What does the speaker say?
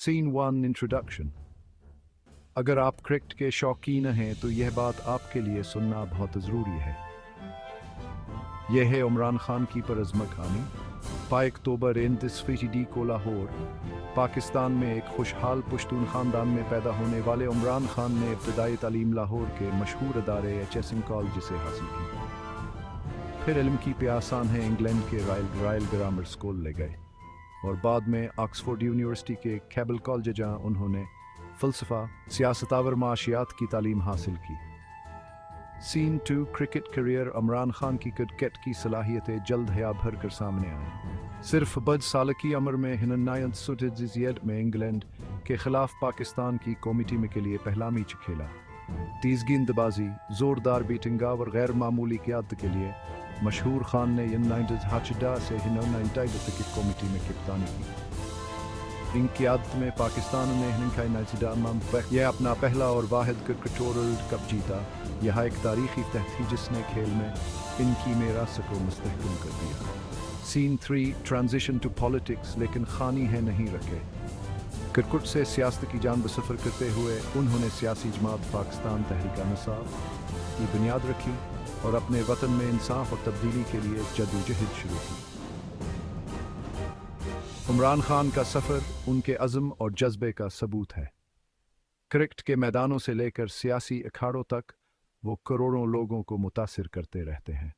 Scene one introduction. अगर आप cricket के शौकीन हैं तो यह बात आपके लिए सुनना बहुत ज़रूरी है। यह है इमरान खान की परज़्म कहानी। 5 अक्टूबर 1950 को लाहौर, पाकिस्तान में एक खुशहाल पश्तून ख़ानदान में पैदा होने वाले इमरान खान ने इब्तदाई तालीम लाहौर के मशहूर अदारे HSM कॉलेज से हासिल की। फिर इल्म की प्यासान है इंग्लैंड के रॉयल ग्रामर स्कूल ले गए और बाद में ऑक्सफोर्ड यूनिवर्सिटी के कैबल कॉलेज जहाँ उन्होंने फ़लसफ़ा, सियासत और माशियात की तालीम हासिल की। Scene 2 cricket career. Imran Khan की क्रिकेट की सलाहियतें जल्द हया भर कर सामने आईं। सिर्फ 22 साल की उम्र में हिनन में इंग्लैंड के खिलाफ पाकिस्तान की कौमी टीम के लिए पहला मैच खेला। तेज गेंदबाजी, ज़ोरदार बैटिंग और गैर मामूली क़यादत के लिए मशहूर खान ने यूनाइटेड से क्रिकेट कौमी टीम में कप्तानी की। इन क़यादत में पाकिस्तान ने यह अपना पहला और वाहिद क्रिकेटोरल कप जीता। यह एक तारीखी तहत थी जिसने खेल में इनकी मेरासत को मुस्तहकम कर दिया। Scene 3 transition to politics. लेकिन खानी है नहीं रखे। क्रिकेट से सियासत की जान बसफर करते हुए उन्होंने सियासी जमात पाकिस्तान तहरीक-ए-इंसाफ की बुनियाद रखी और अपने वतन में इंसाफ और तब्दीली के लिए जद्दोजहद शुरू की। इमरान खान का सफ़र उनके अज़्म और जज्बे का सबूत है। क्रिकेट के मैदानों से लेकर सियासी अखाड़ों तक वो करोड़ों लोगों को मुतासिर करते रहते हैं।